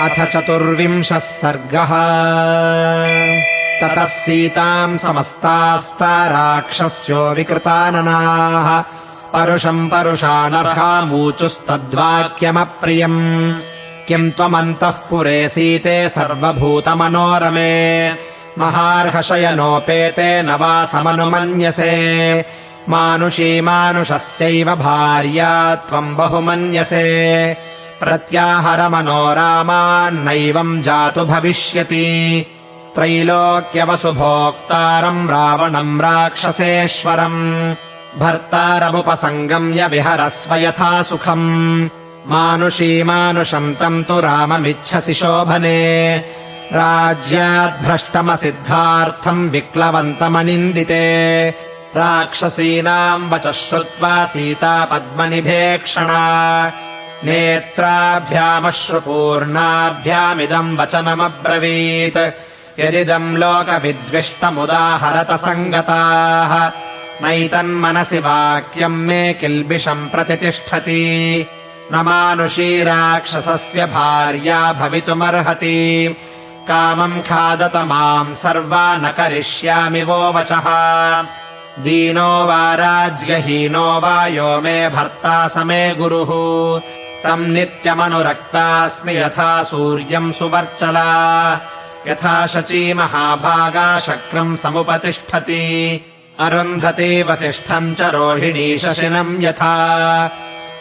अथ 24 सर्गः। ततः सीताम् समस्तास्ता राक्षस्यो विकृताननाः परुषम् परुषानर्हामूचुस्तद्वाक्यमप्रियम्। किम् त्वमन्तःपुरे सीते सर्वभूतमनोरमे महार्हशयनोपेते न वा समनुमन्यसे। मानुषी मानुषस्यैव भार्या त्वम् बहुमन्यसे। प्रत्याहरमनोरामान्नैवम् जातु भविष्यति। त्रैलोक्यवसुभोक्तारम् रावणम् राक्षसेश्वरम् भर्तारमुपसङ्गम्य विहरस्व यथा सुखम्। मानुषी मानुषम् तम् तु राममिच्छसि शोभने। राज्याद्भ्रष्टमसिद्धार्थम् विक्लवन्तमनिन्दिते। राक्षसीनाम् वचः श्रुत्वा सीता पद्मनिभेक्षणा नेत्राभ्यामश्रुपूर्णाभ्यामिदम् वचनमब्रवीत्। यदिदम् लोकविद्विष्टमुदाहरत सङ्गताः नैतन्मनसि वाक्यम् मे किल्बिषम् प्रतितिष्ठति। न मानुषी राक्षसस्य भार्या भवितुमर्हति। कामम् खादत माम् सर्वा न करिष्यामि वो वचः। दीनो वा राज्यहीनो वा यो मे भर्ता स मे गुरुः। तम् नित्यमनुरक्तास्मि यथा सूर्यम् सुवर्चला। यथा शची महाभागा शक्रम् समुपतिष्ठति। अरुन्धती वसिष्ठम् च रोहिणी शशिनम् यथा।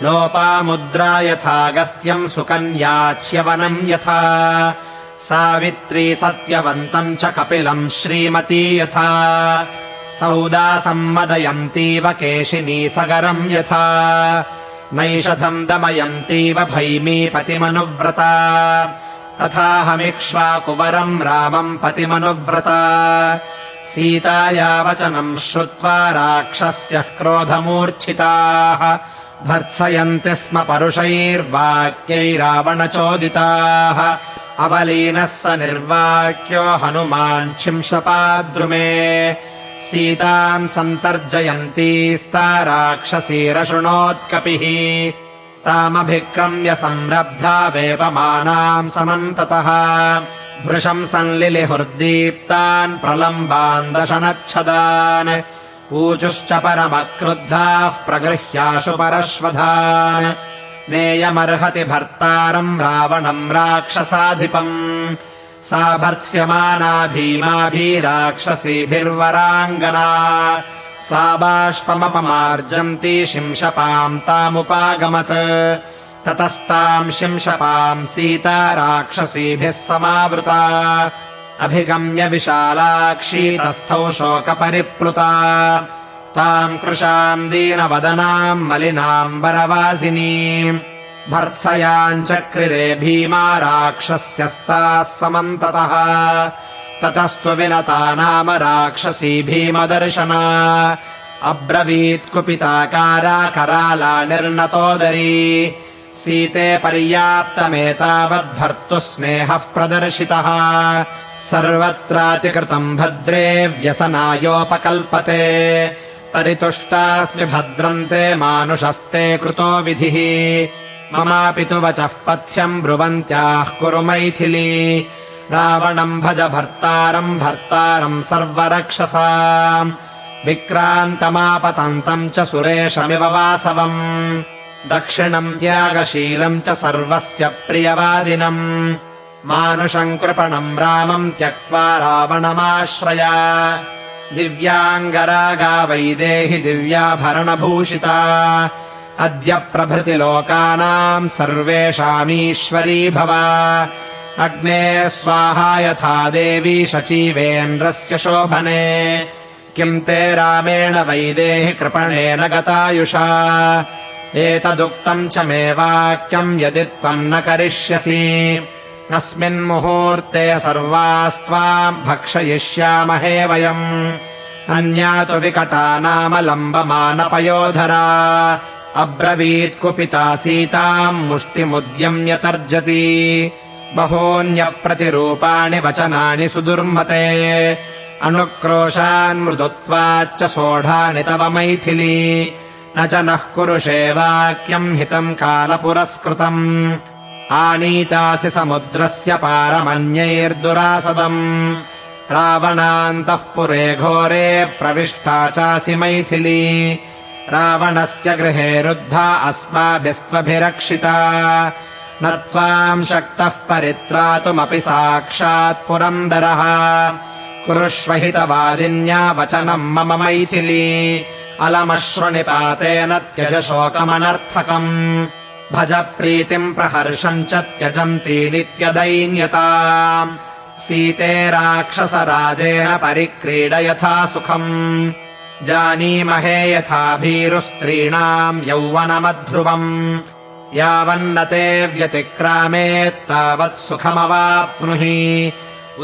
लोपामुद्रा यथागस्त्यम् सुकन्याच्यवनम् यथा। सावित्री सत्यवन्तम् च कपिलम् श्रीमती यथा। सौदासम्मदयन्तीव केशिनी सगरम् यथा। नैषधम् दमयन्तीव भैमीपतिमनुव्रता। तथाहमिक्ष्वाकुवरम् रामम् पतिमनुव्रता। सीताया वचनम् श्रुत्वा राक्षस्यः क्रोधमूर्च्छिताः भर्त्सयन्ति स्म परुषैर्वाक्यैरावणचोदिताः। अवलीनः स निर्वाक्यो हनुमान् छिंशपाद्रुमे। सीताम् सन्तर्जयन्तीस्ता राक्षसीरशृणोत्कपिः। तामभिक्रम्य संरब्धा वेपमानाम् समन्ततः। भृशम् संलिलिहुर्दीप्तान् प्रलम्बान् दशनच्छदान्। ऊचुश्च परमक्रुद्धाः प्रगृह्याशु परश्वधान्। नेयमर्हति भर्तारम् रावणम् राक्षसाधिपम्। सा भर्त्स्यमाना भीमाभिराक्षसीभिर्वराङ्गना। सा बाष्पमपमार्जन्ती शिंशपाम् तामुपागमत्। ततस्ताम् शिंशपाम् सीता राक्षसीभिः समावृता। अभिगम्य विशालाक्षी तस्थौ शोकपरिप्लुता। ताम् कृशाम् दीनवदनाम् मलिनाम्बरवासिनीम् भर्त्सयाञ्चक्रिरे भीमा राक्षस्यस्ताः समन्ततः। ततस्तु विनता नाम राक्षसी भीमदर्शना। अब्रवीत् कुपिताकारा कराला निर्नतोदरी। सीते पर्याप्तमेतावद्भर्तुः स्नेहः प्रदर्शितः। सर्वत्रातिकृतम् भद्रे व्यसनायोपकल्पते। परितुष्टास्मि भद्रन्ते मानुषस्ते कृतो विधिः। ममापि तु वचः पथ्यम् ब्रुवन्त्याः कुरु मैथिली। रावणम् भज भर्तारम् भर्तारम् सर्वरक्षसाम्। विक्रान्तमापतन्तम् च सुरेशमिव वासवम्। दक्षिणम् त्यागशीलम् च सर्वस्य प्रियवादिनम्। मानुषम् कृपणम् रामम् त्यक्त्वा रावणमाश्रय। दिव्याङ्गरागा वैदेहि दिव्याभरणभूषिता। अद्य प्रभृति लोकानाम् सर्वेषामीश्वरी भव। अग्ने स्वाहा यथा देवी शचीवेन्द्रस्य शोभने। किम् ते रामेण वैदेहि कृपणेन गतायुषा। एतदुक्तम् च मे वाक्यम् यदि त्वम् न करिष्यसि। अस्मिन्मुहूर्ते सर्वास्त्वाम् भक्षयिष्यामहे वयम्। अन्या तु विकटा नाम लम्बमानपयोधरा। अब्रवीत् कुपिता सीताम् मुष्टिमुद्यम्य तर्जति। बहून्यप्रतिरूपाणि वचनानि सुदुर्मते। अनुक्रोशान् मृदुत्वाच्च सोढानि तव मैथिली। न च नः कुरुषे वाक्यम् हितम् कालपुरस्कृतम्। आनीतासि समुद्रस्य पारमन्यैर्दुरासदम् रावणान्तःपुरे घोरे प्रविष्टा चासि मैथिली रावणस्य गृहे रुद्धा अस्माभिस्त्वभिरक्षिता न त्वाम् शक्तः परित्रातुमपि साक्षात् पुरन्दरः कुरुष्व हितवादिन्या वचनम् मम मैथिली अलमश्रुनिपातेन त्यज शोकमनर्थकम् भज प्रीतिम् प्रहर्षम् च त्यजन्ती नित्यदैन्यता सीते राक्षसराजेन परिक्रीड यथा सुखम् जानीमहे यथा भीरुस्त्रीणाम् यौवनमध्रुवम् यावन्न ते व्यतिक्रामेत् तावत् सुखमवाप्नुहि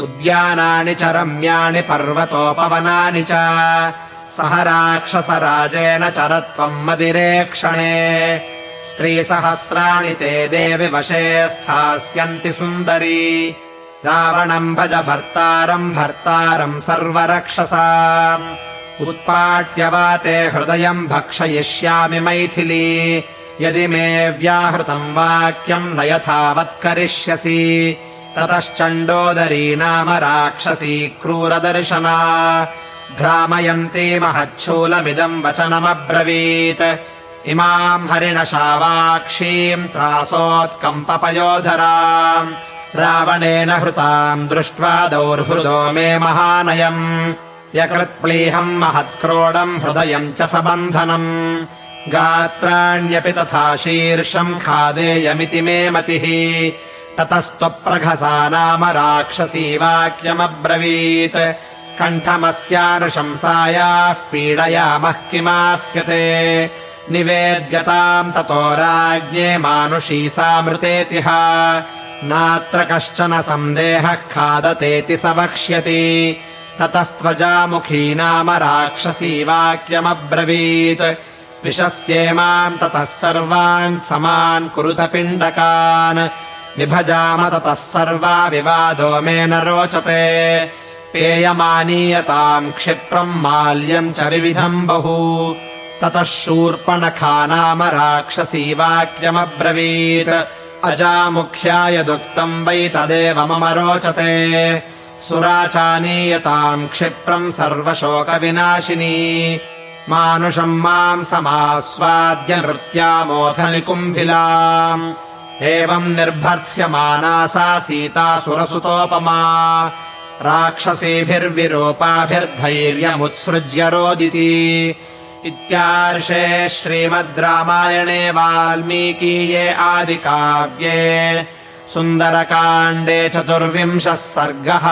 उद्यानानि च रम्याणि पर्वतोपवनानि च सह राक्षसराजेन चरत्वम् मदिरेक्षणे स्त्रीसहस्राणि ते देवि वशे स्थास्यन्ति सुन्दरी रावणम् भज भर्तारम् सर्वरक्षसाम् उत्पाट्य वा ते हृदयम् भक्षयिष्यामि मैथिली यदि मे व्याहृतम् वाक्यम् न यथावत् करिष्यसि ततश्चण्डोदरी नाम राक्षसी क्रूरदर्शना भ्रामयन्ती महच्छूलमिदम् वचनमब्रवीत् इमाम् हरिणशावाक्षीम् त्रासोत्कम्पपयोधराम् रावणेन हृताम् दृष्ट्वा दौर्हृदो मे महानयम् यकृत्प्लीहम् महत्क्रोडम् हृदयम् च सबन्धनम् गात्राण्यपि तथा शीर्षम् खादेयमिति मे मतिः ततस्त्वप्रघसा नाम राक्षसी वाक्यमब्रवीत् कण्ठमस्यानुशंसायाः पीडयामः किमास्यते निवेद्यताम् ततो राज्ञे मानुषी सामृतेतिह नात्र कश्चन सन्देहः खादतेति स वक्ष्यति ततस्त्वजामुखी नाम राक्षसी वाक्यमब्रवीत् विशस्येमाम् ततः सर्वान् समान् कुरुत पिण्डकान् विभजाम ततः सर्वा विवादो मे न रोचते पेयमानीयताम् क्षिप्रम् माल्यम् च विविधम् बहु ततः शूर्पणखा नाम राक्षसी वाक्यमब्रवीत् अजामुख्याय दुक्तम् वै तदेव मम रोचते सुराचानीयताम् क्षिप्रम् सर्वशोकविनाशिनी मानुषम् माम् समास्वाद्य नृत्यामोऽथ निकुम्भिलाम् एवम् निर्भर्त्स्यमाना सा सीता सुरसुतोपमा राक्षसीभिर्विरूपाभिर्धैर्यमुत्सृज्य रोदिति इत्यार्षे श्रीमद् रामायणे वाल्मीकीये आदिकाव्ये सुन्दरकाण्डे 24 सर्गः।